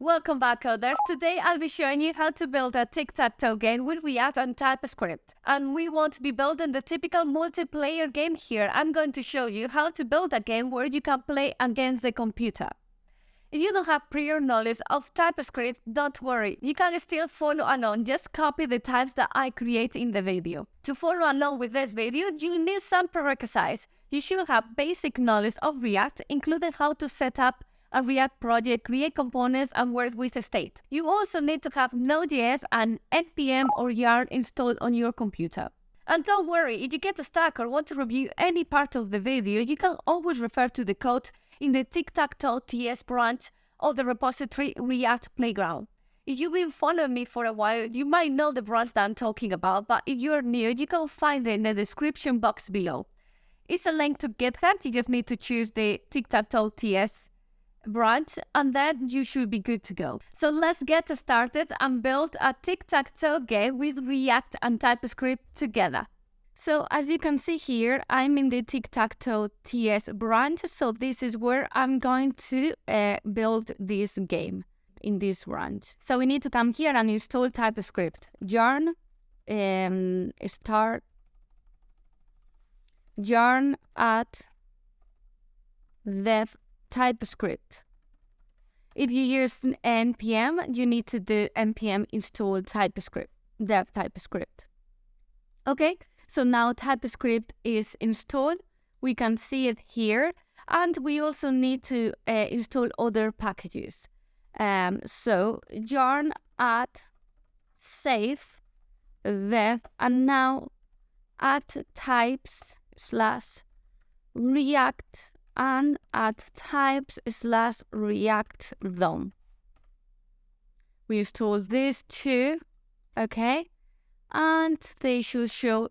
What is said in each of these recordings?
Welcome back, coders. Today I'll be showing you how to build a tic-tac-toe game with React and TypeScript. And we won't be building the typical multiplayer game here. I'm going to show you how to build a game where you can play against the computer. If you don't have prior knowledge of TypeScript, don't worry. You can still follow along. Just copy the types that I create in the video. To follow along with this video, you need some prerequisites. You should have basic knowledge of React, including how to set up a React project, create components, and work with state. You also need to have Node.js and NPM or Yarn installed on your computer. And don't worry, if you get stuck or want to review any part of the video, you can always refer to the code in the Tic-Tac-Toe TS branch of the repository React Playground. If you've been following me for a while, you might know the branch that I'm talking about, but if you're new, you can find it in the description box below. It's a link to GitHub. You just need to choose the Tic-Tac-Toe TS branch, and then you should be good to go. So let's get started and build a tic-tac-toe game with React and TypeScript together. So as you can see here, I'm in the tic-tac-toe TS branch, so this is where I'm going to build this game in this branch. So we need to come here and install TypeScript. Yarn start yarn at dev TypeScript. If you use npm, you need to do npm install TypeScript, dev TypeScript. Okay, so now TypeScript is installed. We can see it here, and we also need to install other packages. So yarn at save dev, and now at types / react and at types / DOM. We install these two, okay, and they should show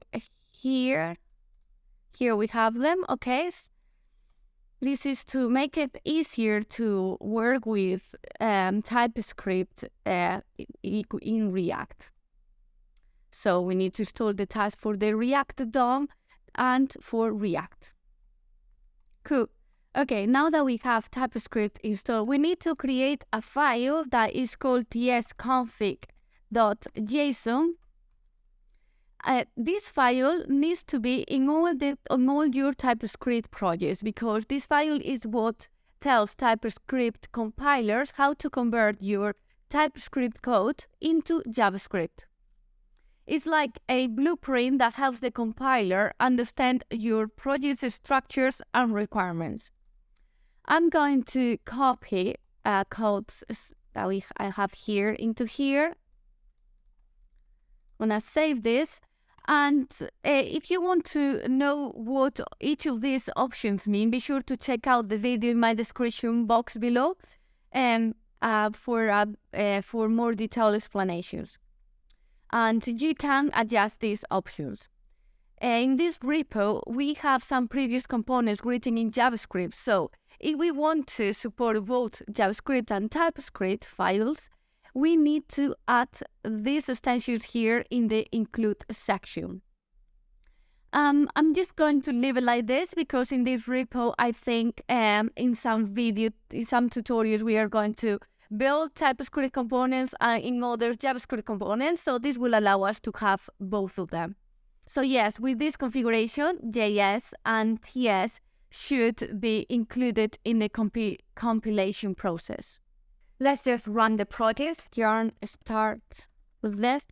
here. Here we have them, okay. This is to make it easier to work with TypeScript in React. So we need to install the task for the React DOM and for React. Cool. Okay, now that we have TypeScript installed, we need to create a file that is called tsconfig.json. This file needs to be in all your TypeScript projects, because this file is what tells TypeScript compilers how to convert your TypeScript code into JavaScript. It's like a blueprint that helps the compiler understand your project's structures and requirements. I'm going to copy codes that I have here into here. I'm going to save this. And if you want to know what each of these options mean, be sure to check out the video in my description box below and for more detailed explanations. And you can adjust these options. In this repo, we have some previous components written in JavaScript. So if we want to support both JavaScript and TypeScript files, we need to add these extensions here in the include section. I'm just going to leave it like this, because in this repo, I think in some tutorials, we are going to build TypeScript components and in others JavaScript components, so this will allow us to have both of them. So yes, with this configuration, JS and TS should be included in the compilation process. Let's just run the project. Yarn start with this.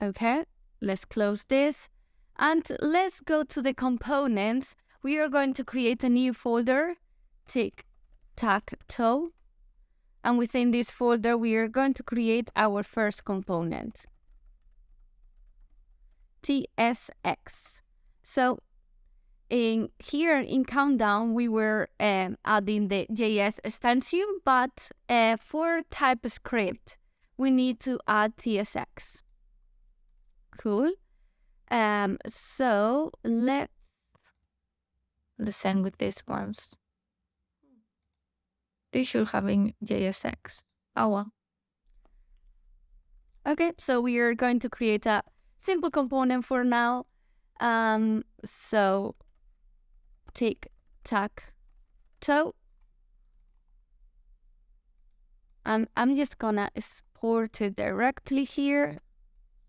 Okay, let's close this. And let's go to the components. We are going to create a new folder, Tic-Tac-Toe. And within this folder, we are going to create our first component, TSX. So here in Countdown, we were adding the JS extension, but for TypeScript, we need to add TSX. Cool. So let's end with these ones. They should have in JSX. Oh well. Okay, so we are going to create a simple component for now. So Tic-Tac-Toe. I'm just gonna export it directly here,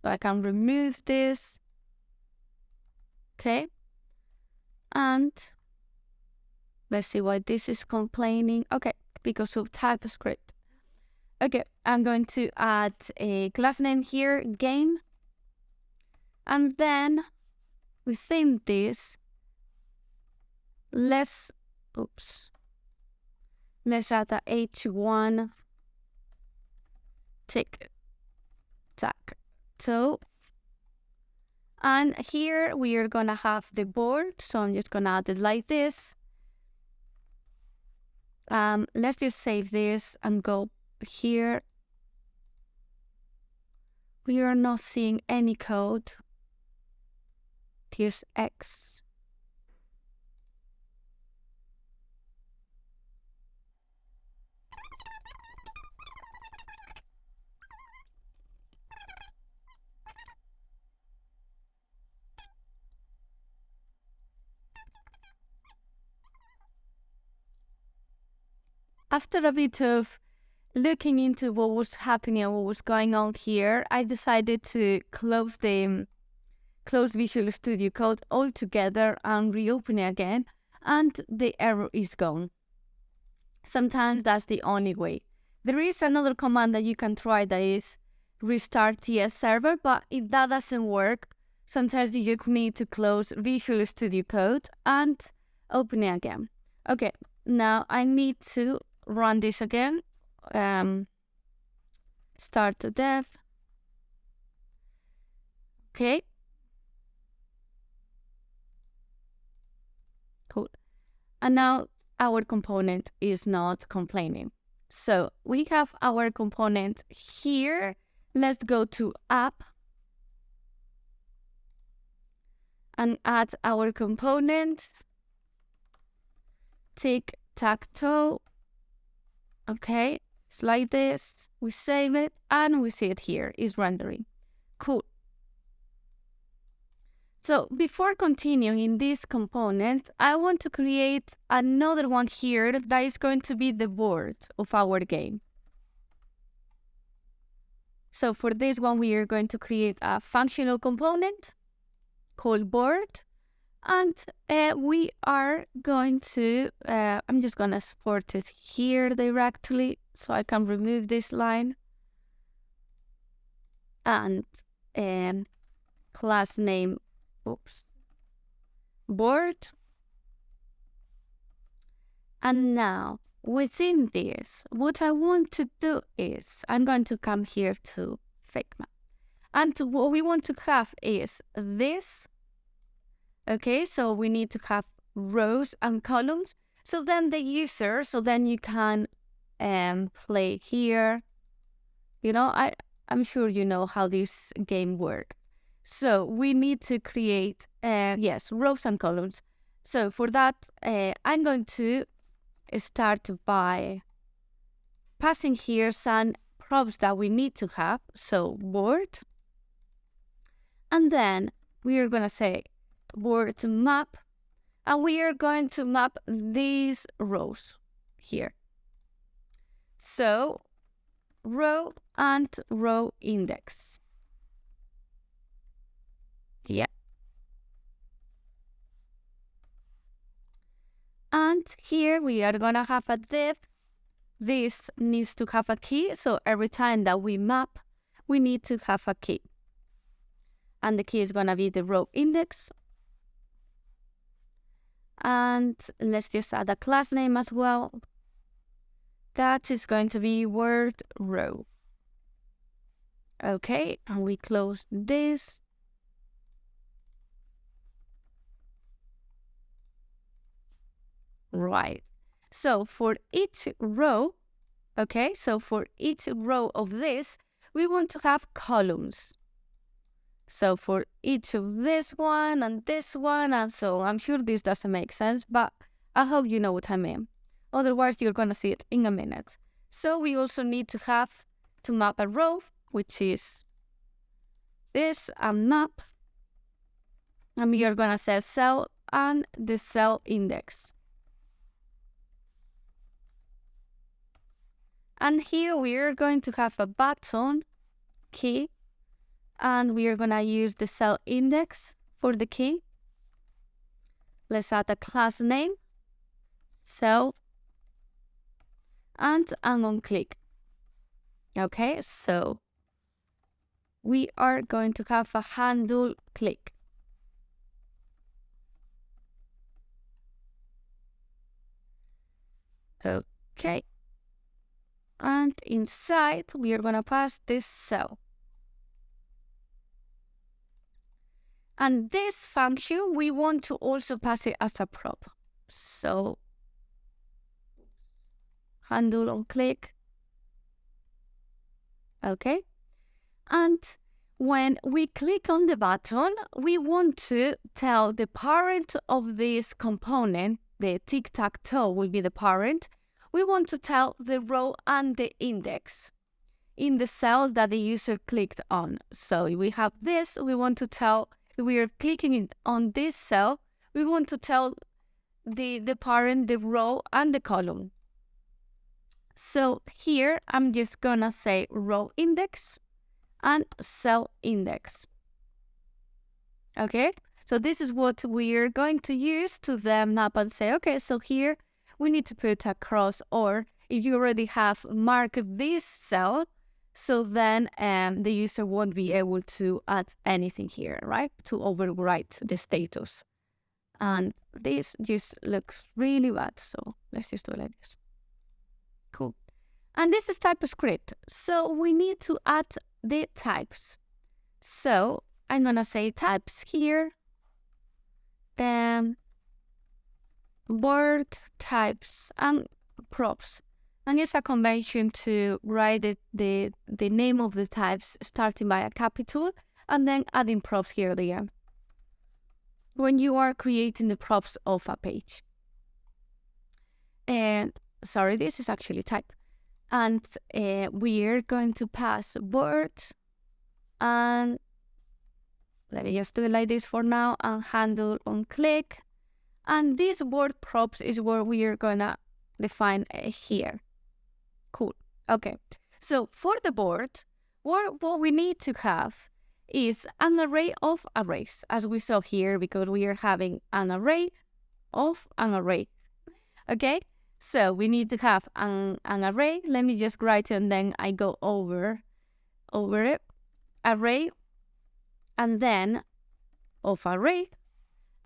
so I can remove this. Okay, and let's see why this is complaining. Okay, because of TypeScript. Okay, I'm going to add a class name here, game, and then within this, let's add a h1 tic-tac-toe. And here we are gonna have the board, so I'm just gonna add it like this. Let's just save this and go here. We are not seeing any code. Here's X. After a bit of looking into what was happening and what was going on here, I decided to close Visual Studio Code altogether and reopen it again, and the error is gone. Sometimes that's the only way. There is another command that you can try, that is restart TS server, but if that doesn't work, sometimes you just need to close Visual Studio Code and open it again. Okay, now I need to run this again. Start the dev. Okay. Cool. And now our component is not complaining. So we have our component here. Let's go to app and add our component, tic-tac-toe. Okay, it's like this. We save it and we see it here. It's rendering. Cool. So before continuing in this component, I want to create another one here that is going to be the board of our game. So for this one, we are going to create a functional component called board. And we are going to, I'm just going to export it here directly so I can remove this line. And class name, board. And now within this, what I want to do is I'm going to come here to Figma. And what we want to have is this. Okay, so we need to have rows and columns. So then the user, then you can play here. You know, I'm sure you know how this game works. So we need to create, yes, rows and columns. So for that, I'm going to start by passing here some props that we need to have. So board. And then we are going to say board map, and we are going to map these rows here. So row and row index. Yeah. And here we are going to have a div. This needs to have a key. So every time that we map, we need to have a key. And the key is going to be the row index. And let's just add a class name as well. That is going to be word row. Okay, and we close this. Right. So for each row, okay, so for each row of this, we want to have columns. So for each of this one, and so I'm sure this doesn't make sense, but I hope you know what I mean. Otherwise, you're going to see it in a minute. So we also need to have to map a row, which is this, and map. And we are going to say cell and the cell index. And here we are going to have a button key, and we are going to use the cell index for the key. Let's add a class name, cell, and an on click. Okay, so we are going to have a handle click. Okay, and inside we are going to pass this cell. And this function, we want to also pass it as a prop. So handle on click. Okay. And when we click on the button, we want to tell the parent of this component, the Tic-Tac-Toe will be the parent. We want to tell the row and the index in the cell that the user clicked on. So if we have this, we want to tell, we are clicking on this cell, we want to tell the parent, the row, and the column. So here, I'm just gonna say row index and cell index. Okay, so this is what we're going to use to then map and say, okay, so here we need to put a cross, or if you already have marked this cell, so then the user won't be able to add anything here, right? To overwrite the status. And this just looks really bad, so let's just do it like this. Cool. And this is TypeScript, so we need to add the types. So I'm gonna say types here, word types and props. And it's a convention to write the name of the types starting by a capital and then adding props here at the end when you are creating the props of a page. And sorry, this is actually type. And we're going to pass word, and let me just do it like this for now, and handle on click. And this word props is where we are gonna define here. Cool. Okay. So for the board, what we need to have is an array of arrays, as we saw here, because we are having an array of an array. Okay. So we need to have an array. Let me just write it and then I go over it. Array, and then of array.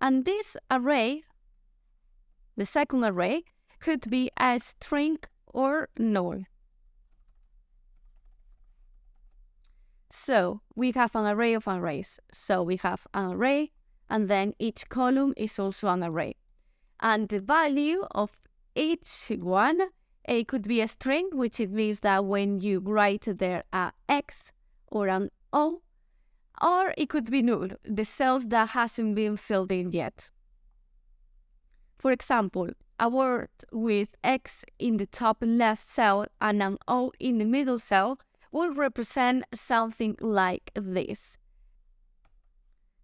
And this array, the second array, could be a string or null. So we have an array of arrays. So we have an array, and then each column is also an array. And the value of each one, it could be a string, which it means that when you write there a X or an O, or it could be null, the cells that hasn't been filled in yet. For example, a word with X in the top left cell and an O in the middle cell will represent something like this.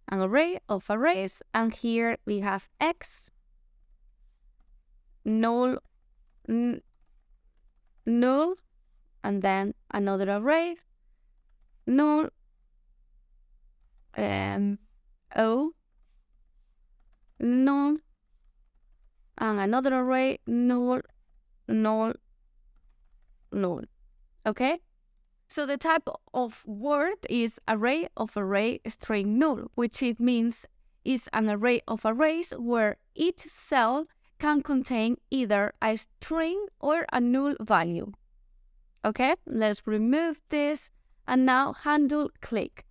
An array of arrays, and here we have X, null, null, and then another array, null, O, null, and another array, null, null, null. Okay? So the type of word is array of array string null, which it means is an array of arrays where each cell can contain either a string or a null value. Okay, let's remove this and now handle click.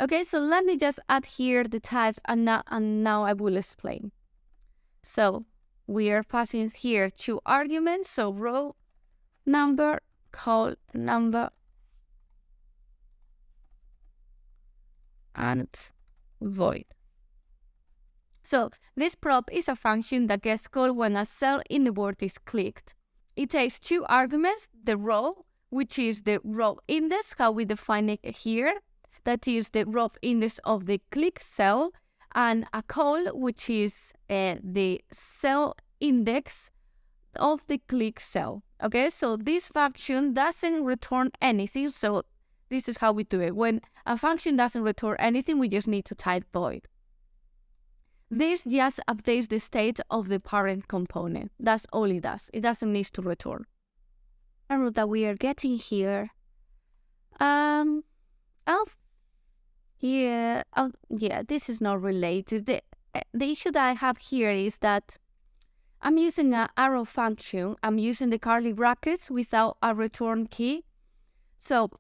Okay, so let me just add here the type and now I will explain. So we are passing here two arguments, so row number, call number, and void. So this prop is a function that gets called when a cell in the board is clicked. It takes two arguments, the row, which is the row index, how we define it here, that is the row index of the click cell, and a call, which is the cell index of the click cell. Okay, so this function doesn't return anything. So this is how we do it. When a function doesn't return anything, we just need to type void. This just updates the state of the parent component. That's all it does. It doesn't need to return. Error that we are getting here. Yeah, this is not related. The issue that I have here is that I'm using an arrow function. I'm using the curly brackets without a return key. So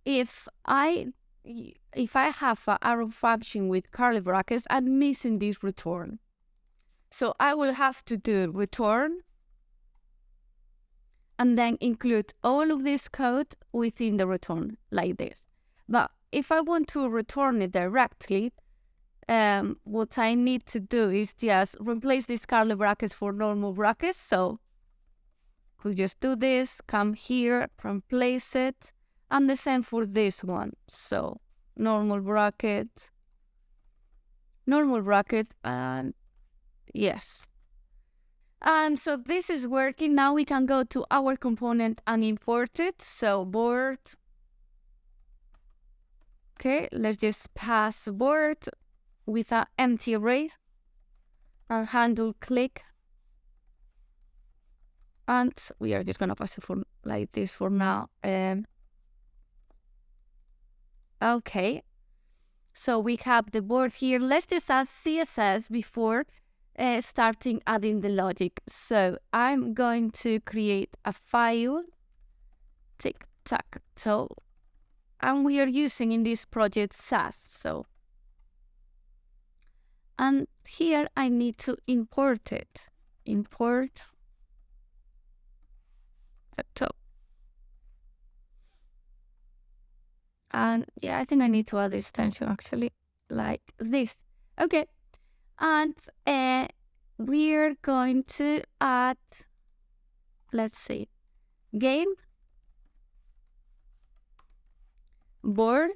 if I have an arrow function with curly brackets, I'm missing this return. So I will have to do return and then include all of this code within the return like this. But if I want to return it directly, what I need to do is just replace these curly brackets for normal brackets. So we'll just do this, come here, replace it, and the same for this one. So normal bracket, and yes. And so this is working. Now we can go to our component and import it. So board. Okay, let's just pass board with an empty array and handle click. And we are just gonna pass it for like this for now. Okay, so we have the board here. Let's just add CSS before starting adding the logic. So I'm going to create a file, Tic-Tac-Toe, and we are using in this project SAS. So, and here I need to import it. Import Tic-Tac-Toe. And yeah, I think I need to add extension actually, like this. Okay, and we're going to add, let's see, game board.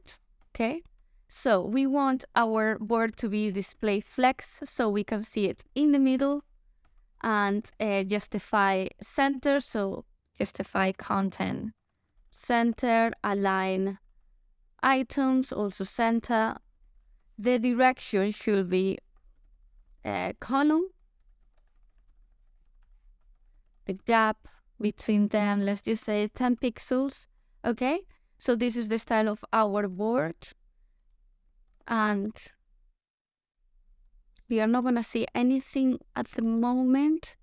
Okay, so we want our board to be display flex so we can see it in the middle, and justify center. So justify content center, align items, also center. The direction should be column. The gap between them, let's just say 10 pixels. Okay, so this is the style of our board. And we are not gonna see anything at the moment.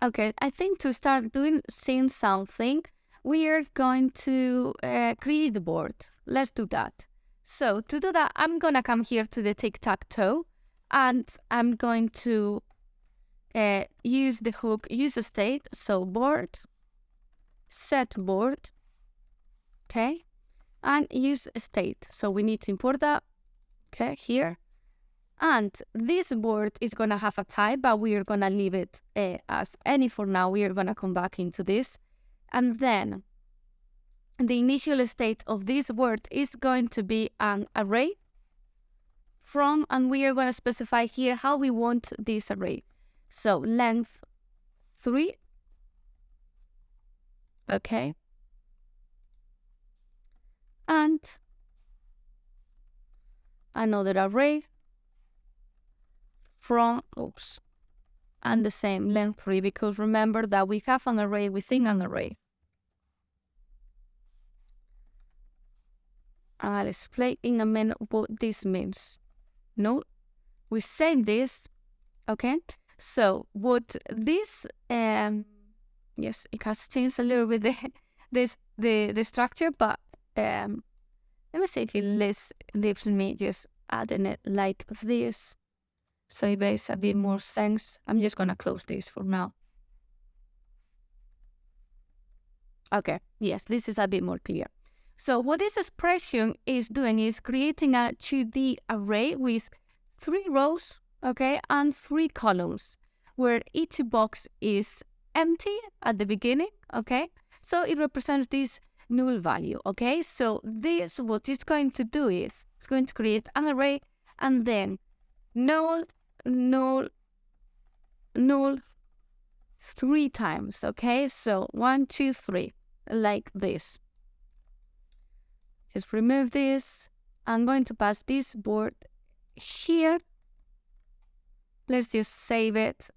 Okay, I think to start seeing something, we are going to create the board. Let's do that. So to do that, I'm gonna come here to the Tic-Tac-Toe, and I'm going to use the hook use state. So board, set board, okay, and use state. So we need to import that, okay, here. And this board is gonna have a type, but we are gonna leave it as any for now. We are gonna come back into this, and then the initial state of this board is going to be an array from, and we are going to specify here how we want this array. So length 3, okay, and another array from, and the same length 3, because remember that we have an array within an array. I'll explain in a minute what this means. No, we save this, okay? So what this, yes, it has changed a little bit the structure, but let me see if it leaves me just adding it like this, so it makes a bit more sense. I'm just gonna close this for now. Okay, yes, this is a bit more clear. So what this expression is doing is creating a 2D array with 3 rows, okay, and 3 columns, where each box is empty at the beginning, okay? So it represents this null value, okay? So this, what it's going to do is, it's going to create an array, and then null, null, null, 3 times, okay? So 1, 2, 3, like this. Just remove this. I'm going to pass this board here. Let's just save it.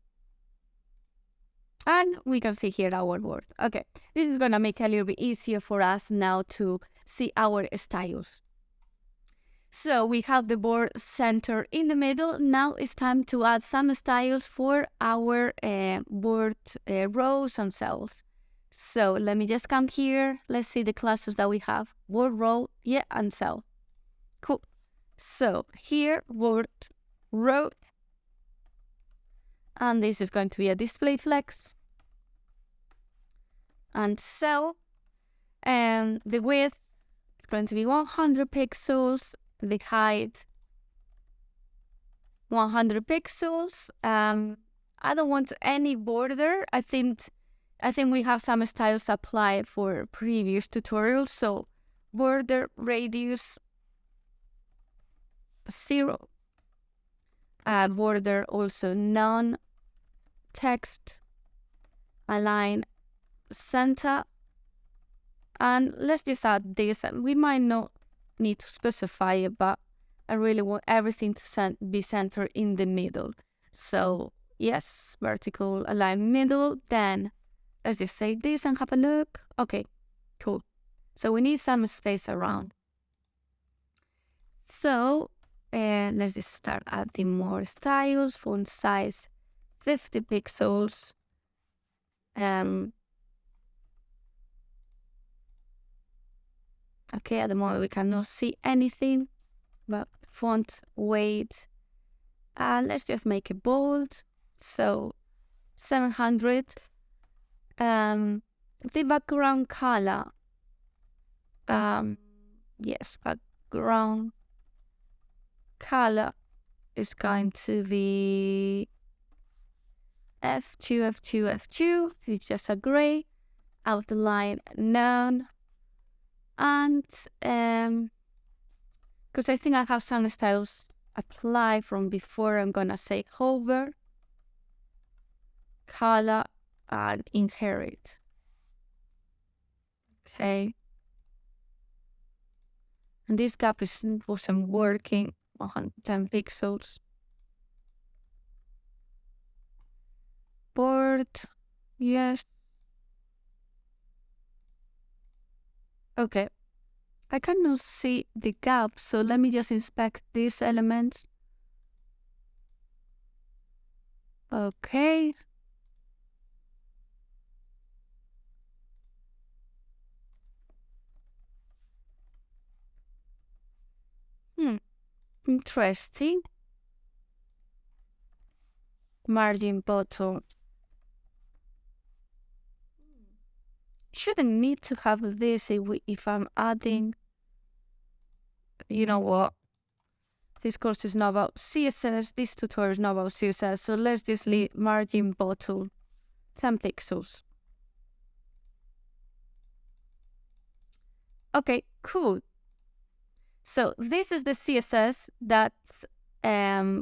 And we can see here our board. Okay, this is gonna make it a little bit easier for us now to see our styles. So we have the board center in the middle. Now it's time to add some styles for our board rows and cells. So let me just come here. Let's see the classes that we have. Board row, yeah, and cell. Cool. So here, board row. And this is going to be a display flex. And cell. And the width is going to be 100 pixels. The height 100 pixels. I don't want any border. I think we have some styles applied for previous tutorials. So border radius 0. Border also none. Text align center. And let's just add this. We might not need to specify it, but I really want everything to be centered in the middle. So yes, vertical align middle. Then let's just save this and have a look. Okay, cool. So we need some space around. So let's just start adding more styles. Font size 50 pixels. Okay, at the moment we cannot see anything, but font weight. Let's just make it bold. So 700. The background color. Yes, background color is going to be F2, F2, F2. It's just a gray. Outline none. And because I think I have some styles applied from before, I'm gonna say hover, color, and inherit. Okay. And this gap wasn't working. 110 pixels. Board, yes. Okay. I cannot see the gap, so let me just inspect these elements. Okay. Interesting. Margin bottom. Shouldn't need to have this if I'm adding. You know what? This course is not about CSS. This tutorial is not about CSS. So let's just leave margin bottom 10 pixels. Okay, cool. So this is the CSS that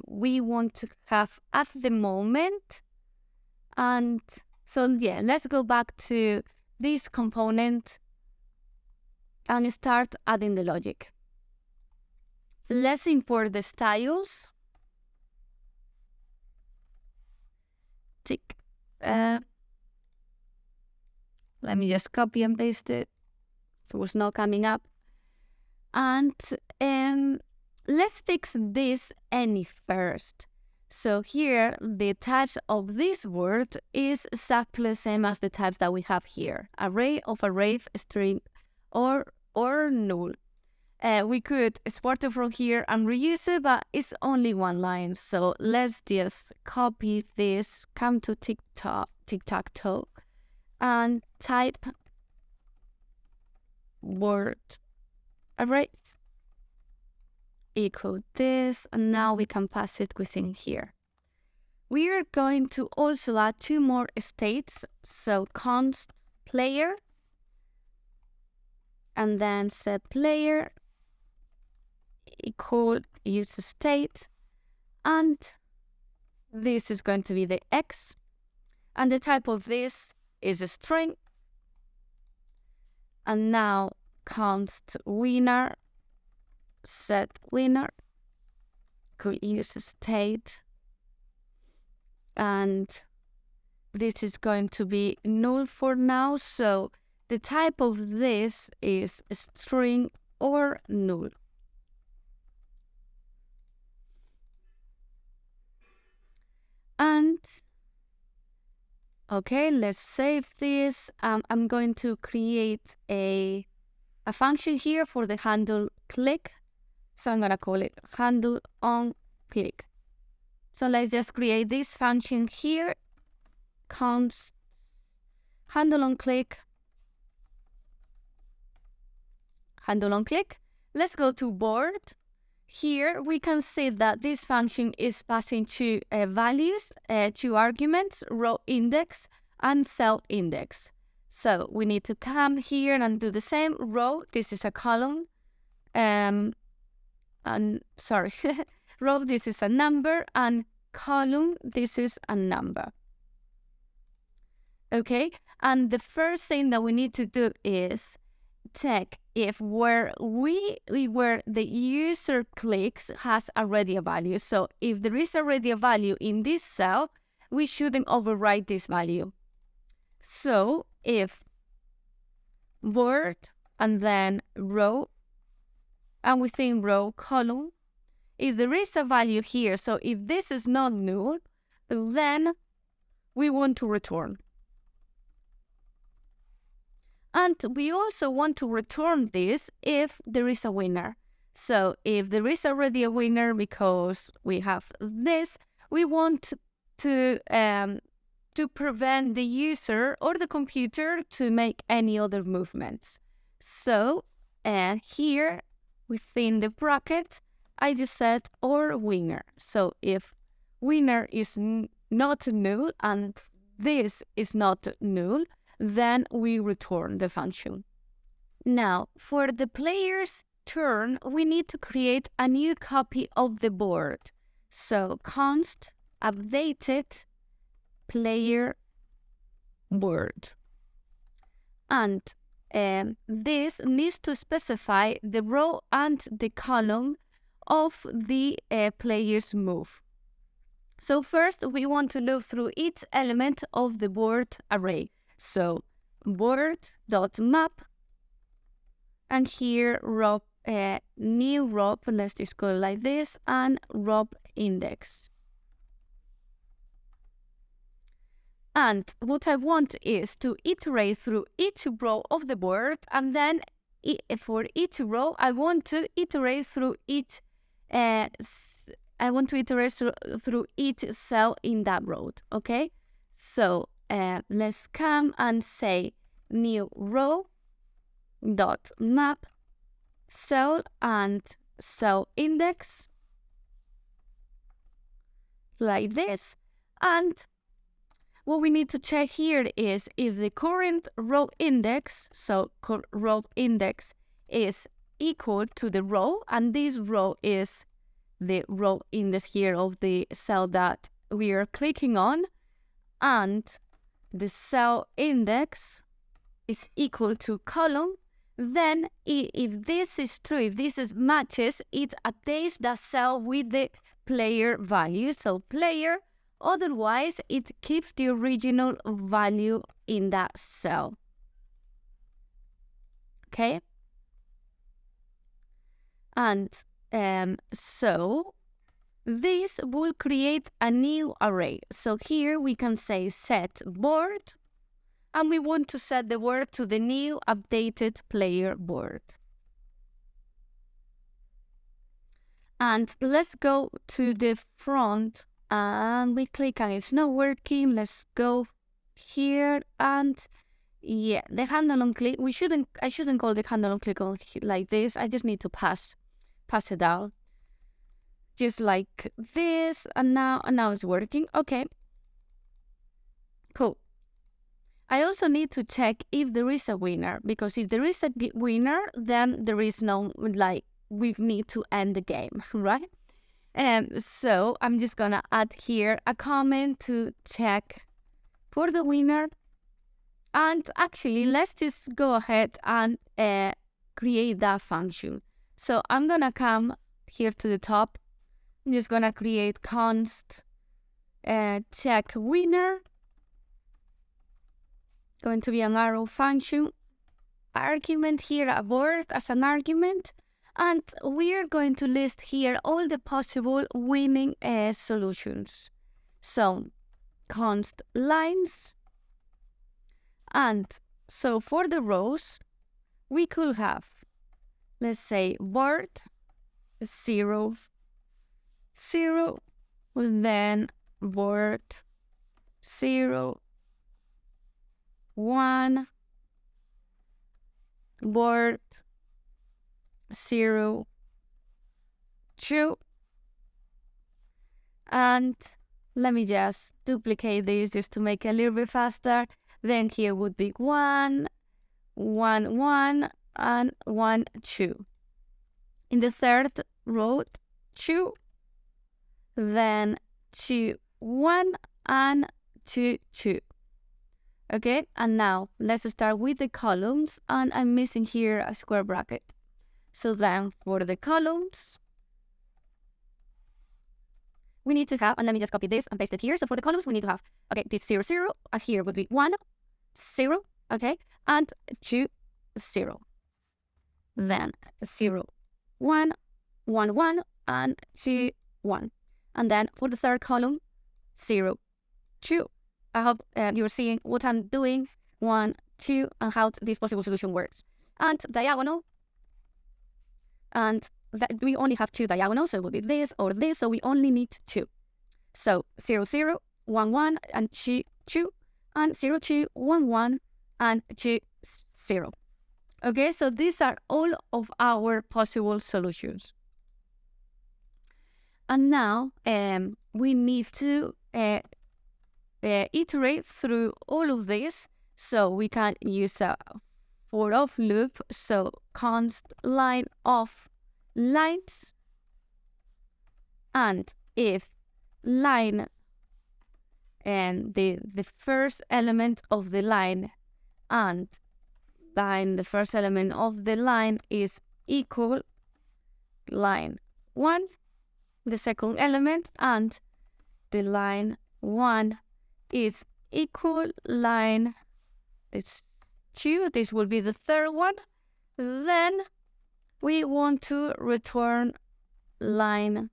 we want to have at the moment. And so yeah, let's go back to this component and start adding the logic. Let's import the styles. Tick. Let me just copy and paste it. So it's not coming up. And let's fix this any first. So here, the types of this word is exactly the same as the types that we have here. Array of array, string, or null. We could export it from here and reuse it, but it's only one line. So let's just copy this, come to Tic-Tac-Toe, and type word array equal this, and now we can pass it within here. We are going to also add 2 more states. So const player, and then set player equal use state, and this is going to be the X. And the type of this is a string. And now const winner, set winner, could use state. And this is going to be null for now. So the type of this is a string or null. And okay, let's save this. I'm going to create a function here for the handle click. So I'm gonna call it handle on click. So let's just create this function here. Const handle on click. Handle on click. Let's go to board. Here we can see that this function is passing two values, two arguments, row index and cell index. So we need to come here and do the same. Row, this is a column. And sorry, row, this is a number, and column, this is a number. Okay, and the first thing that we need to do is check if where the user clicks has already a value. So if there is already a value in this cell, we shouldn't overwrite this value. So if board and then row, and within row column, if there is a value here, so if this is not null, then we want to return. And we also want to return this if there is a winner. So if there is already a winner because we have this, we want to prevent the user or the computer to make any other movements. So here within the bracket, I just said or winner. So if winner is not null and this is not null, then we return the function. Now, for the player's turn, we need to create a new copy of the board. So const updated player board. And this needs to specify the row and the column of the player's move. So first, we want to loop through each element of the board array. So board.map, and here row, new row, let's just go like this, and row index. And what I want is to iterate through each row of the board, and then for each row, I want to iterate through each through each cell in that row. Okay, so let's come and say new row dot map cell and cell index like this. And what we need to check here is if the current row index, so row index is equal to the row, and this row is the row index here of the cell that we are clicking on, and the cell index is equal to column, then if this is true, if this is matches, it updates the cell with the player value, so player. Otherwise, it keeps the original value in that cell. Okay? And so this will create a new array. So here we can say set board, and we want to set the word to the new updated player board. And let's go to the front, and we click and it's not working. Let's go here, and yeah, the handle on click, I shouldn't call the handle on click on like this. I just need to pass it down. Just like this, and now it's working. Okay. Cool. I also need to check if there is a winner, because if there is a winner, then there is no, like, we need to end the game, right? So I'm just gonna add here a comment to check for the winner. And actually, let's just go ahead and create that function. So I'm gonna come here to the top. I'm just gonna create const check winner. Going to be an arrow function. Argument here, a word as an argument. And we're going to list here all the possible winning solutions. So const lines. And so for the rows, we could have, let's say, word 0, 0, then word 0, 1, word 0, 2. And let me just duplicate these just to make it a little bit faster. Then here would be 1, 1, 1, and 1, 2. In the third row, 2, then 2, 1, and 2, 2. Okay, and now let's start with the columns, and I'm missing here a square bracket. So then for the columns, we need to have, and let me just copy this and paste it here. So for the columns, we need to have, okay, this 0, 0, here would be 1, 0, okay, and 2, 0. Then 0, 1, 1, 1, and 2, 1. And then for the third column, 0, 2. I hope you're seeing what I'm doing, 1, 2, and how this possible solution works. And diagonal, and that we only have 2 diagonals, so it will be this or this, so we only need 2. So 0, 0, 1, 1, and 2, 2, and 0, 2, 1, 1, and 2, 0. Okay, so these are all of our possible solutions. And now we need to iterate through all of this, so we can use a for of loop. So const line of lines, and if line and the first element of the line and the first element of the line is equal line 1, the second element, and the line 1 is equal line 2, this will be the third one, then we want to return line,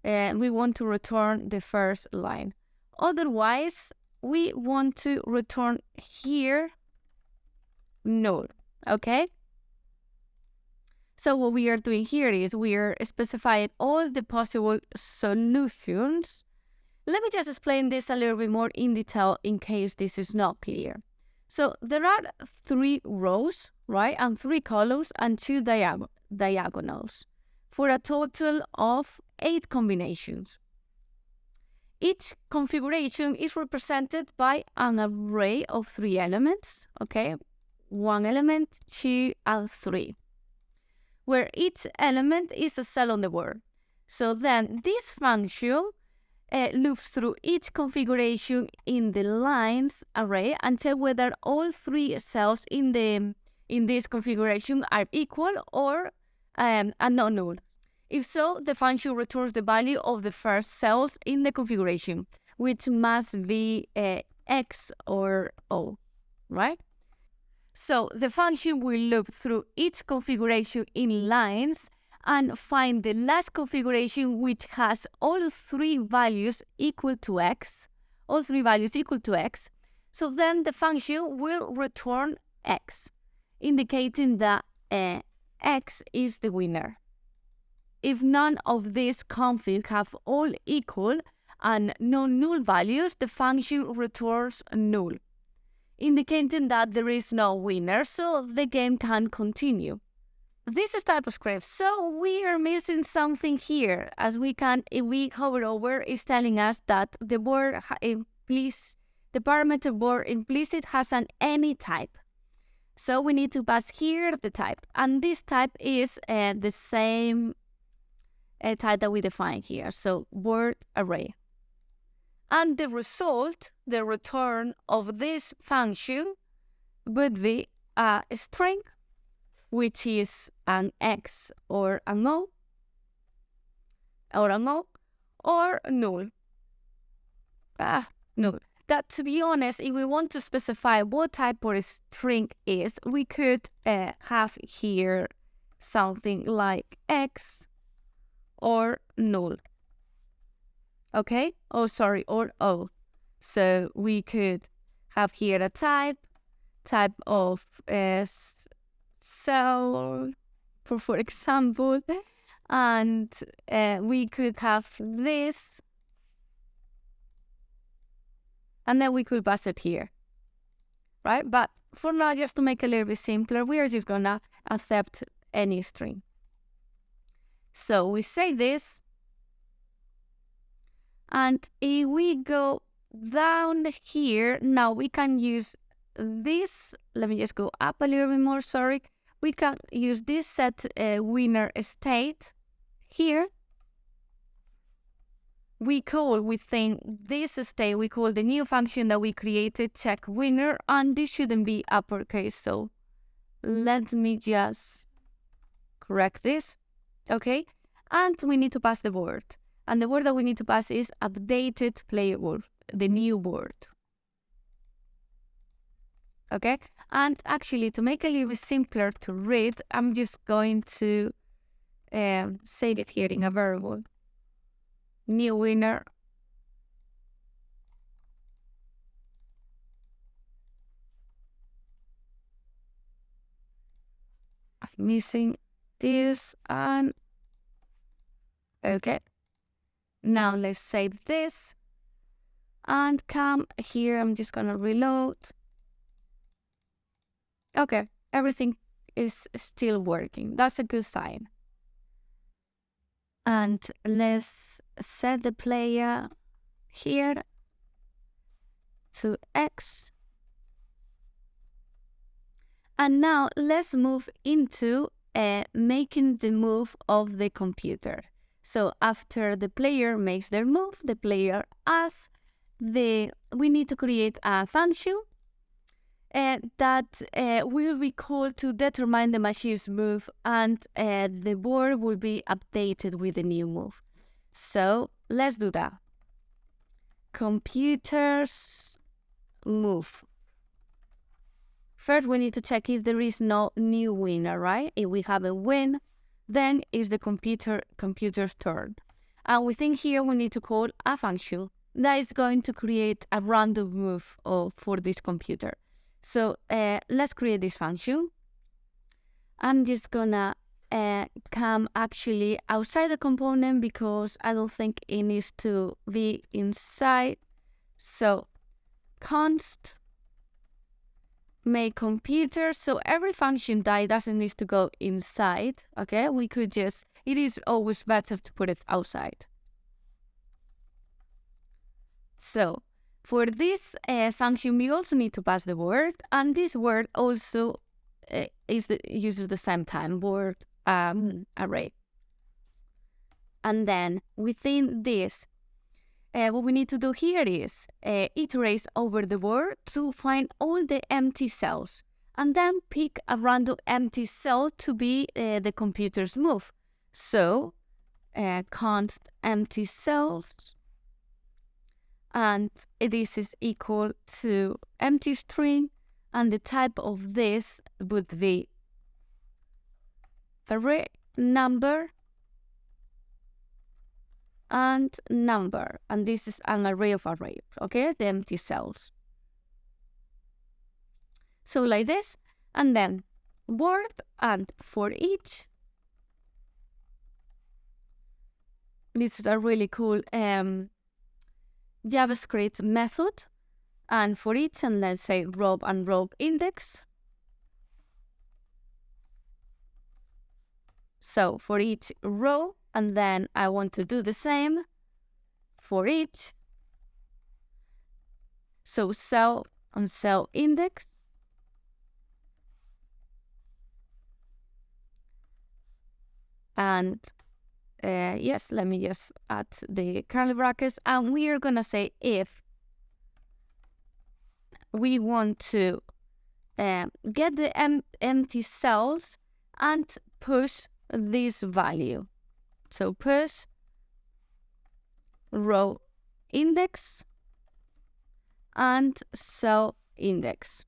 and we want to return the first line. Otherwise, we want to return here null, okay? So what we are doing here is we are specifying all the possible solutions. Let me just explain this a little bit more in detail in case this is not clear. So there are 3 rows, right, and 3 columns and 2 diagonals for a total of 8 combinations. Each configuration is represented by an array of 3 elements, okay, 1 element, 2, and 3, where each element is a cell on the board. So then this function loops through each configuration in the lines array and check whether all 3 cells in this configuration are equal or not null. If so, the function returns the value of the first cells in the configuration, which must be X or O, right? So the function will loop through each configuration in lines and find the last configuration which has all 3 values equal to X, all 3 values equal to X. So then the function will return X, indicating that X is the winner. If none of these config have all equal and no null values, the function returns null, indicating that there is no winner, so the game can continue. This is TypeScript, so we are missing something here, as we can, if we hover over, it's telling us that the board the parameter board implicit has an any type. So we need to pass here the type, and this type is the same type that we define here, so word array. And the result, the return of this function would be a string, which is an X or a no, or null. Null. That, to be honest, if we want to specify what type of string is, we could have here something like X or null. Okay? Or O. So we could have here a type of cell, for example, and we could have this, and then we could pass it here, right? But for now, just to make it a little bit simpler, we are just gonna accept any string. So we say this, and if we go down here, now we can use this. Let me just go up a little bit more, sorry. We can use this set winner state here. We call within this state, we call the new function that we created check winner, and this shouldn't be uppercase. So let me just correct this, okay? And we need to pass the word. And the word that we need to pass is updated playable, the new word. Okay? And actually, to make it a little bit simpler to read, I'm just going to save it here in a variable. New winner. I'm missing this, and okay. Now let's save this and come here. I'm just gonna reload. Okay, everything is still working. That's a good sign. And let's set the player here to X. And now let's move into making the move of the computer. So after the player makes their move, the player asks we need to create a function that will be called to determine the machine's move, and the board will be updated with the new move. So let's do that. Computers move. First, we need to check if there is no new winner, right? If we have a win, then it's the computer's turn. And within here, we need to call a function that is going to create a random move for this computer. So let's create this function. I'm just gonna come actually outside the component because I don't think it needs to be inside. So const make computer. So every function that doesn't need to go inside, okay? We could just, it is always better to put it outside. So for this function, we also need to pass the word, and this word also uses the same time word array. And then within this, what we need to do here is iterate over the word to find all the empty cells, and then pick a random empty cell to be the computer's move. So const empty cells, and this is equal to empty string, and the type of this would be array number and number, and this is an array of arrays, okay, the empty cells. So like this, and then word, and for each, this is a really cool JavaScript method, and for each, and let's say row and row index. So for each row, and then I want to do the same for each. So cell on cell index. And yes, let me just add the curly brackets, and we are gonna say if we want to get the empty cells and push this value. So push row index and cell index.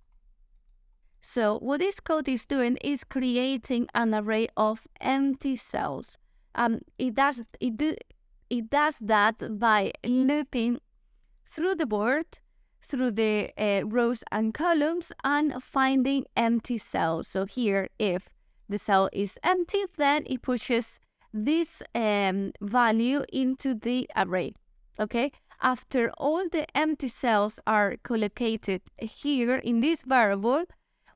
So what this code is doing is creating an array of empty cells. It does that by looping through the board, through the rows and columns, and finding empty cells. So here, if the cell is empty, then it pushes this value into the array. Okay, after all the empty cells are collocated here in this variable,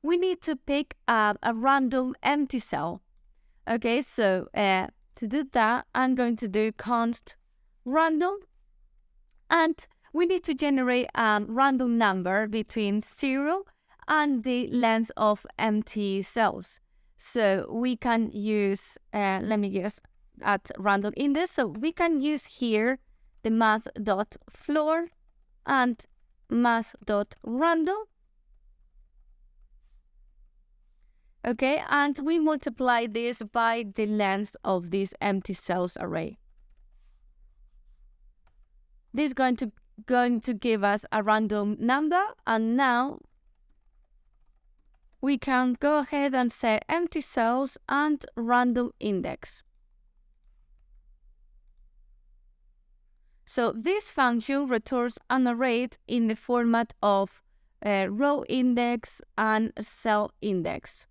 we need to pick a random empty cell. Okay, so to do that, I'm going to do const random, and we need to generate a random number between 0 and the length of empty cells. So we can use, let me just add random index. So we can use here the math.floor and math.random. Okay, and we multiply this by the length of this empty cells array. This is going to give us a random number, and now we can go ahead and set empty cells and random index. So this function returns an array in the format of row index and cell index.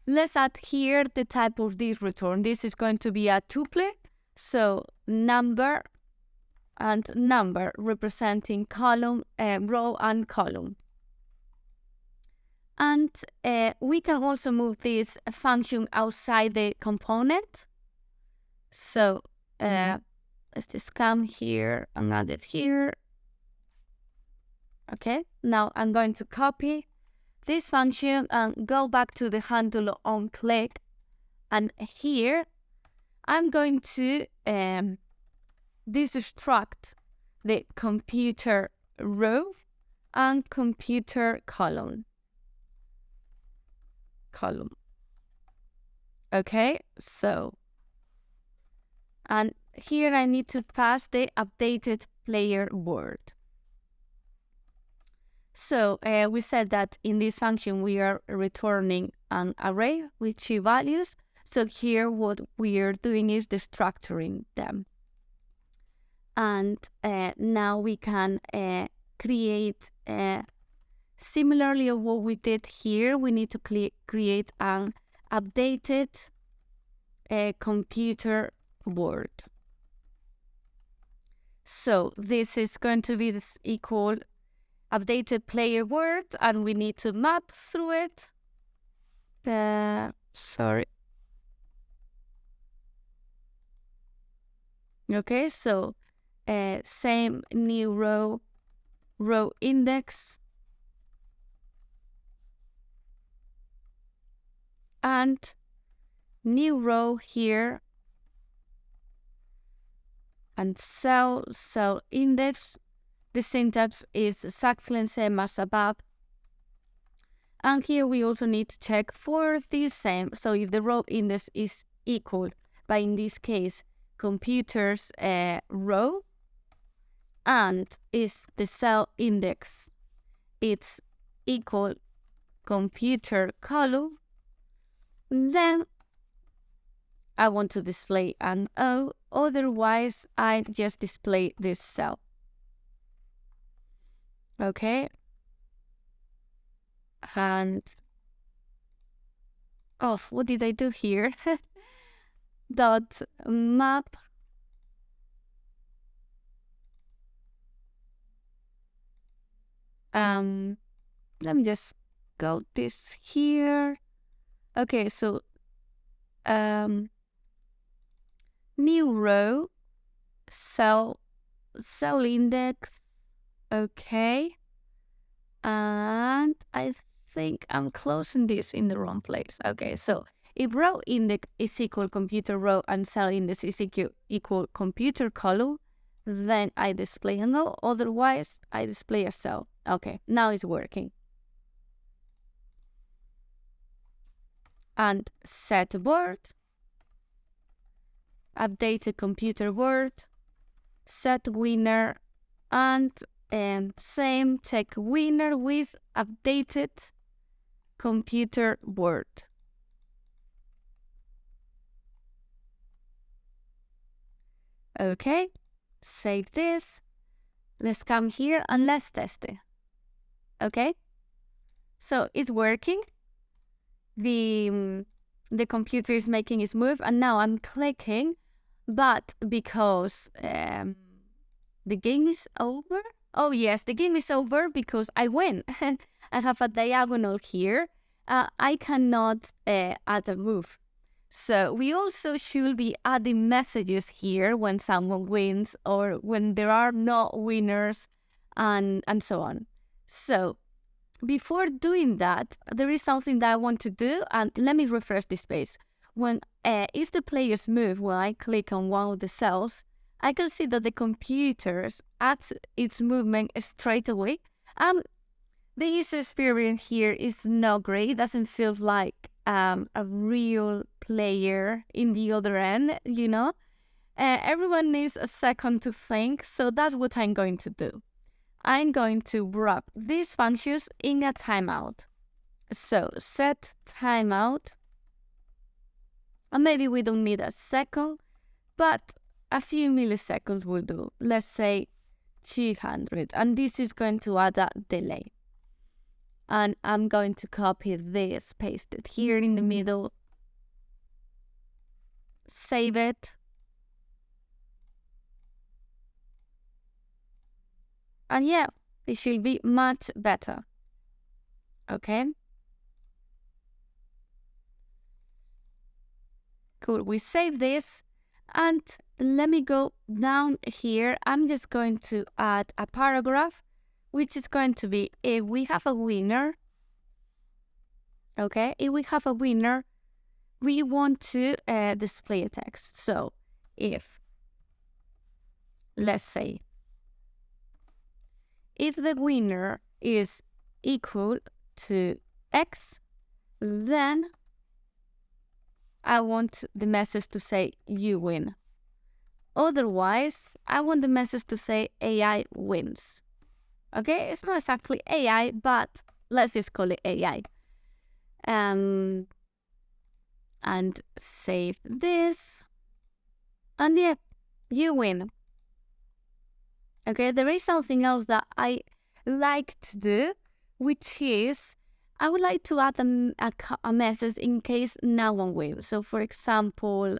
Let's add here the type of this return. This is going to be a tuple, so number and number representing column, row and column. And we can also move this function outside the component. So let's just come here and add it here. Okay, now I'm going to copy this function and go back to the handle on click, and here I'm going to destruct the computer row and computer column. Okay, so, and here I need to pass the updated player word. So we said that in this function we are returning an array with 2 values. So here what we are doing is destructuring them. And now we can create, similarly of what we did here, we need to create an updated computer word. So this is going to be this equal updated player word, and we need to map through it. Sorry. Okay, so same new row index, and new row here, and cell index. The syntax is exactly the same as above. And here we also need to check for the same. So if the row index is equal, but in this case, computers row, and is the cell index, it's equal computer column, then I want to display an O, otherwise I just display this cell. Okay, and what did I do here? Dot map let me just go this here. Okay, so new row, cell index. Okay, and I think I'm closing this in the wrong place. Okay, so if row index is equal computer row and cell index is equal computer column, then I display a null, otherwise I display a cell. Okay, now it's working. And set word, updated computer word, set winner, and same check winner with updated computer word. Okay, save this. Let's come here and let's test it. Okay, so it's working. The computer is making its move, and now I'm clicking, but because the game is over. Oh yes, the game is over because I win. I have a diagonal here. I cannot add a move. So we also should be adding messages here when someone wins or when there are no winners and so on. So before doing that, there is something that I want to do, and let me refresh this page. When is the player's move, when I click on one of the cells, I can see that the computer adds its movement straight away. The user experience here is not great. It doesn't feel like a real player in the other end, you know? Everyone needs a second to think, so that's what I'm going to do. I'm going to wrap these functions in a timeout. So set timeout, and maybe we don't need a second, but a few milliseconds will do. Let's say 200, and this is going to add a delay. And I'm going to copy this, paste it here in the middle, save it, and yeah, it should be much better. Okay. Cool, we save this, and let me go down here. I'm just going to add a paragraph, which is going to be if we have a winner. Okay, if we have a winner, we want to display a text. So if, let's say, if the winner is equal to X, then I want the message to say you win. Otherwise, I want the message to say AI wins. Okay, it's not exactly AI, but let's just call it AI. And save this. And yeah, you win. Okay, there is something else that I like to do, which is I would like to add a message in case no one wins. So for example,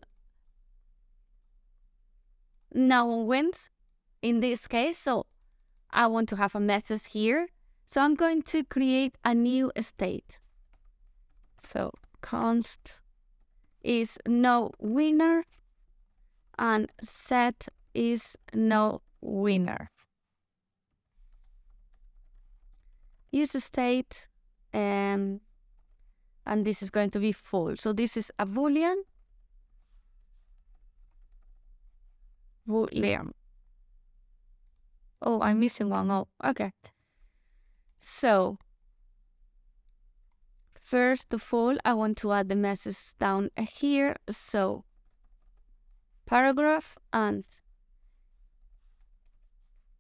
no one wins in this case. So I want to have a message here. So I'm going to create a new state. So const is no winner and set is no winner. Use state and this is going to be false. So this is a boolean. Oh, I'm missing one. Oh, okay. So first of all, I want to add the message down here. So paragraph, and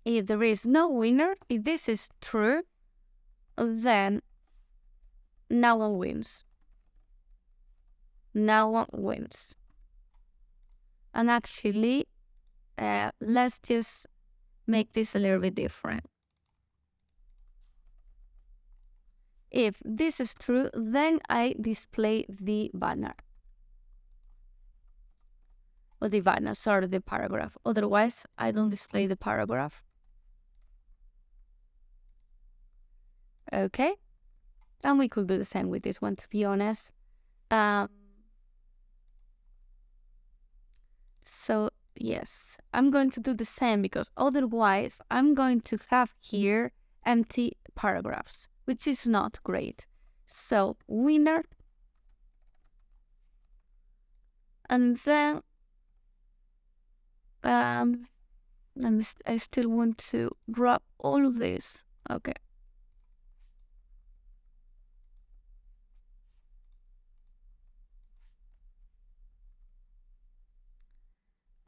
if there is no winner, if this is true, then no one wins. No one wins. And actually, let's just make this a little bit different. If this is true, then I display the banner. Or the banner, sorry, the paragraph. Otherwise, I don't display the paragraph. Okay. And we could do the same with this one, to be honest. So yes, I'm going to do the same because otherwise I'm going to have here empty paragraphs, which is not great. So winner And then I still want to wrap all of this. Okay.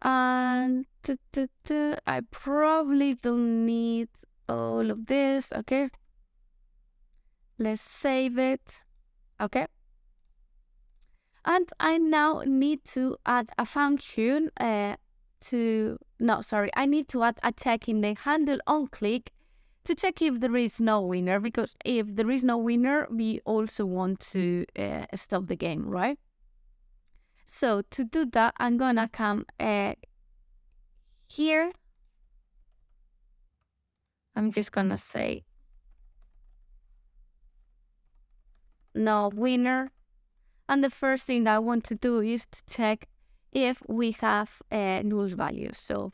And I probably don't need all of this. Okay. Let's save it. Okay. And I now need to add a function I need to add a check in the handle on click to check if there is no winner, because if there is no winner, we also want to stop the game, right? So to do that, I'm gonna come here. I'm just gonna say no winner. And the first thing that I want to do is to check if we have null value. So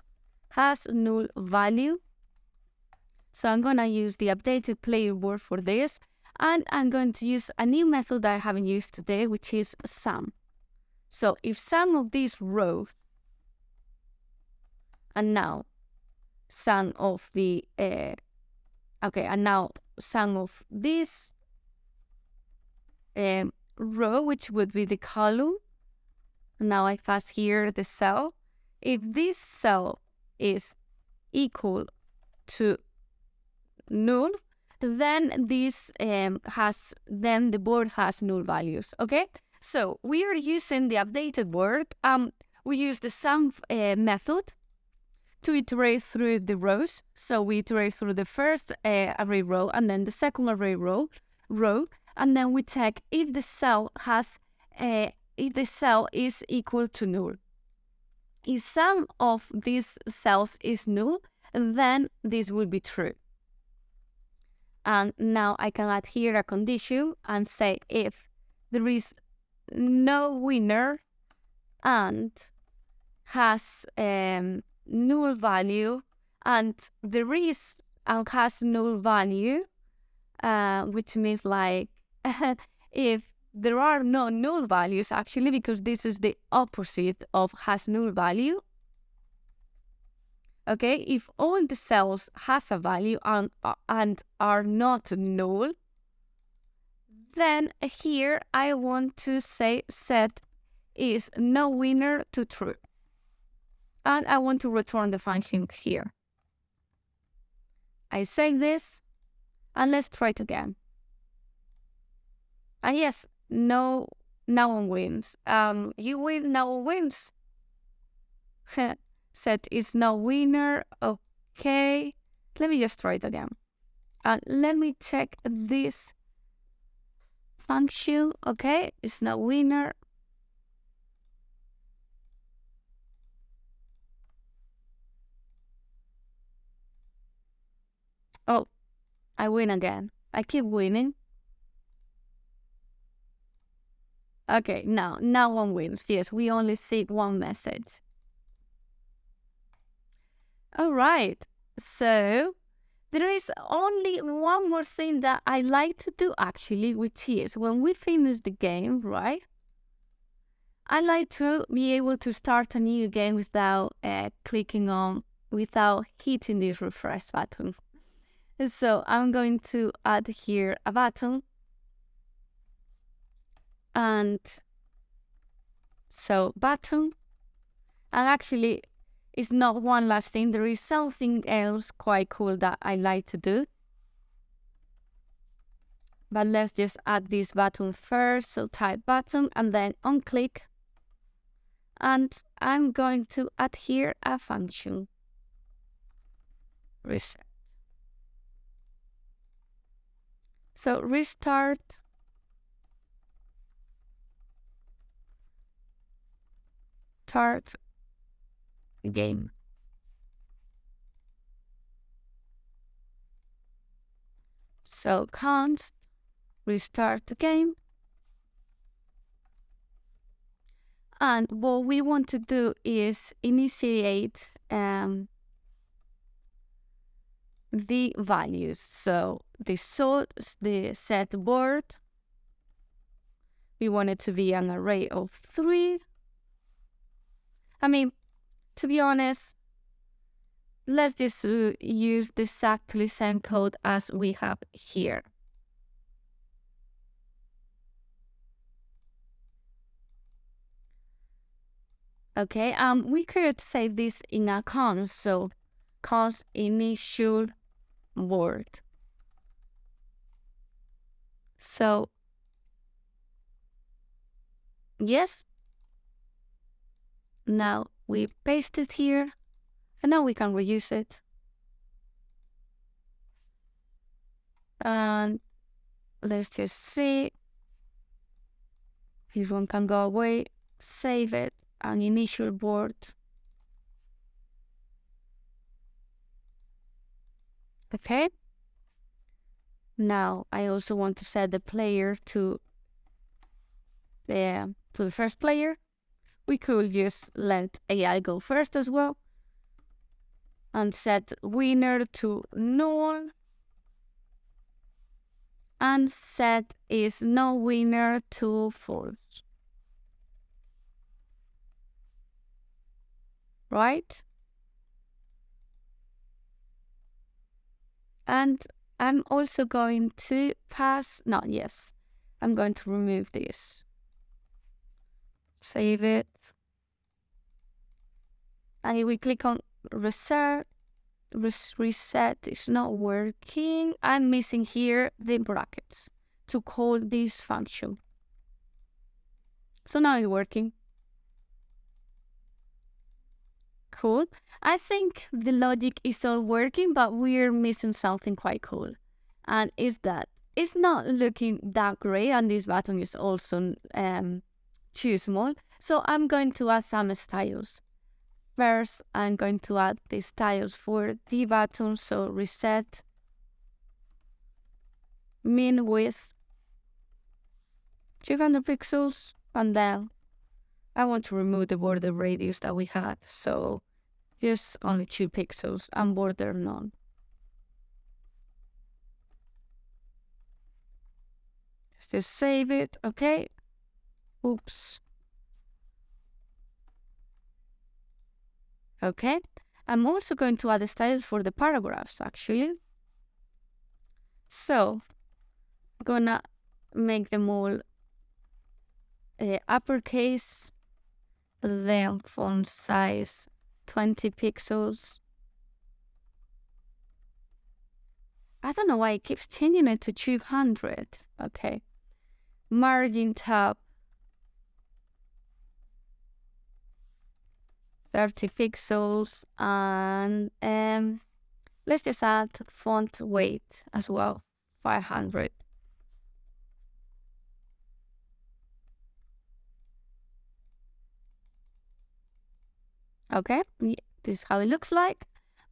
has null value. So I'm gonna use the updated player word for this. And I'm going to use a new method that I haven't used today, which is sum. So if sum of these rows, and now sum of the, and now sum of this row, which would be the column. Now I pass here the cell. If this cell is equal to null, then this the board has null values. Okay, so we are using the updated word. We use the sum method to iterate through the rows. So we iterate through the first array row and then the second array row, and then we check if the cell is equal to null. If sum of these cells is null, then this will be true. And now I can add here a condition and say if there is no winner and has null value, and there is and has null value, which means like if there are no null values, actually, because this is the opposite of has null value. Okay, if all the cells has a value and are not null, then here I want to say set is no winner to true. And I want to return the function here. I save this, and let's try it again. And yes, no one wins. You win, no one wins. Set is no winner. Okay, let me just try it again. And let me check this function. Okay, it's no winner. Oh, I win again. I keep winning. Okay, now no one wins. Yes, we only see one message. All right, so there is only one more thing that I like to do actually, which is when we finish the game, right? I like to be able to start a new game without without hitting this refresh button. So I'm going to add here a button. And so button, and actually it's not one last thing, there is something else quite cool that I like to do. But let's just add this button first. So type button and then on click. And I'm going to add here a function. Reset. So restart. Start game. So const restart the game. And what we want to do is initiate the values. So the set word, we want it to be an array of 3. I mean, to be honest, let's just use exactly the same code as we have here. Okay, we could save this in a console, cons initial word. So, yes, now we paste it here, and now we can reuse it. And let's just see. This one can go away, save it, an initial word. Okay. Now I also want to set the player to the first player. We could just let AI go first as well, and set winner to null, and set is no winner to false. Right? And I'm also going to pass, no, yes, I'm going to remove this. Save it. And if we click on reset, it's not working. I'm missing here the brackets to call this function. So now it's working. Cool. I think the logic is all working, but we're missing something quite cool. And is that it's not looking that great, and this button is also too small. So I'm going to add some styles. First, I'm going to add the styles for the button. So reset min width 200 pixels, and then I want to remove the border radius that we had. So just only 2 pixels and border none. Just save it, okay? Oops. Okay, I'm also going to add the styles for the paragraphs, actually. So, I'm gonna make them all uppercase, then font size 20 pixels. I don't know why it keeps changing it to 200. Okay. Margin tab 30 pixels, and let's just add font weight as well, 500. Okay, this is how it looks like.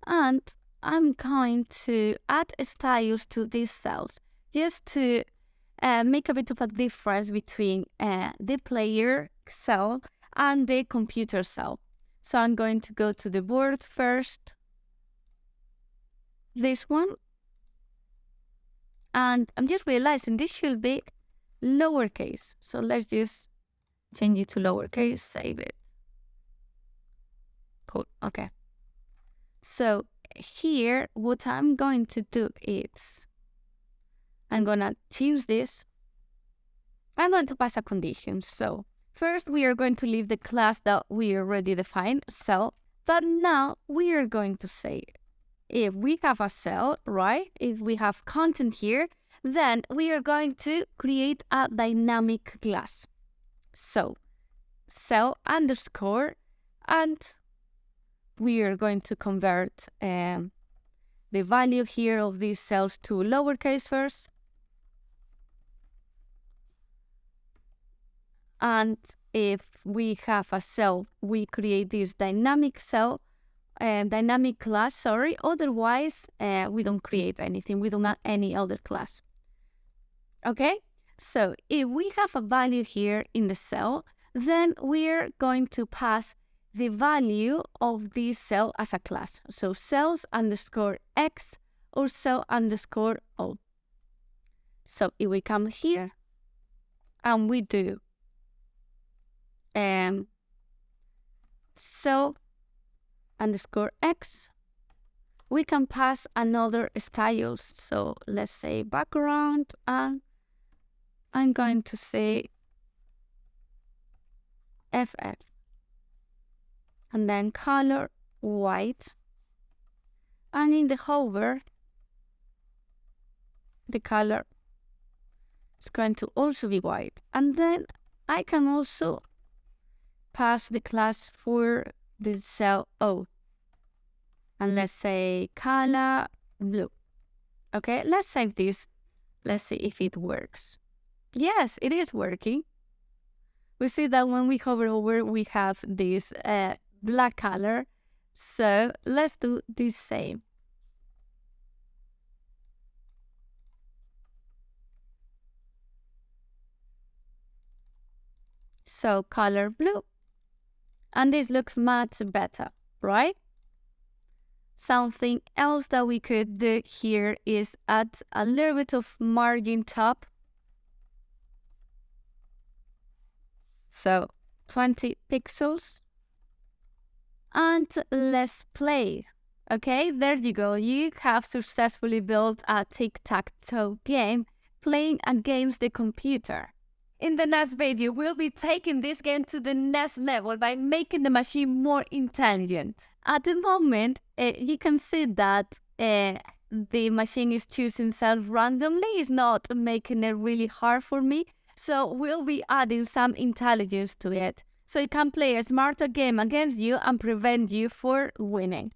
And I'm going to add styles to these cells just to make a bit of a difference between the player cell and the computer cell. So I'm going to go to the board first, this one, and I'm just realizing this should be lowercase. So let's just change it to lowercase, save it. Cool, okay. So here, what I'm going to do is, I'm gonna choose this. I'm going to pass a condition. So first, we are going to leave the class that we already defined, cell. But now we are going to say, if we have a cell, right? If we have content here, then we are going to create a dynamic class. So cell underscore, and we are going to convert the value here of these cells to lowercase first. And if we have a cell, we create this dynamic cell, dynamic class, sorry. Otherwise, we don't create anything. We don't add any other class. Okay? So if we have a value here in the cell, then we're going to pass the value of this cell as a class. So cells underscore X or cell underscore O. So if we come here and we do So underscore X, we can pass another styles. So let's say background, and I'm going to say FF. And then color white. And in the hover, the color is going to also be white. And then I can also pass the class for the cell O. And let's say color blue. Okay, let's save this. Let's see if it works. Yes, it is working. We see that when we hover over, we have this black color. So let's do the same. So color blue. And this looks much better, right? Something else that we could do here is add a little bit of margin top. So 20 pixels. And let's play. Okay, there you go. You have successfully built a tic-tac-toe game playing against the computer. In the next video, we'll be taking this game to the next level by making the machine more intelligent. At the moment, you can see that the machine is choosing cells randomly. It's not making it really hard for me. So we'll be adding some intelligence to it, so it can play a smarter game against you and prevent you from winning.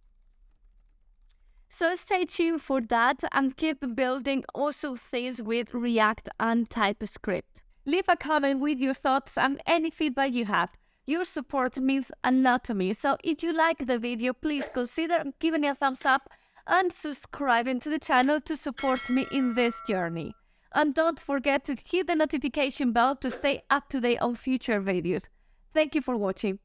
So stay tuned for that and keep building awesome things with React and TypeScript. Leave a comment with your thoughts and any feedback you have. Your support means a lot to me, so if you like the video, please consider giving it a thumbs up and subscribing to the channel to support me in this journey. And don't forget to hit the notification bell to stay up to date on future videos. Thank you for watching.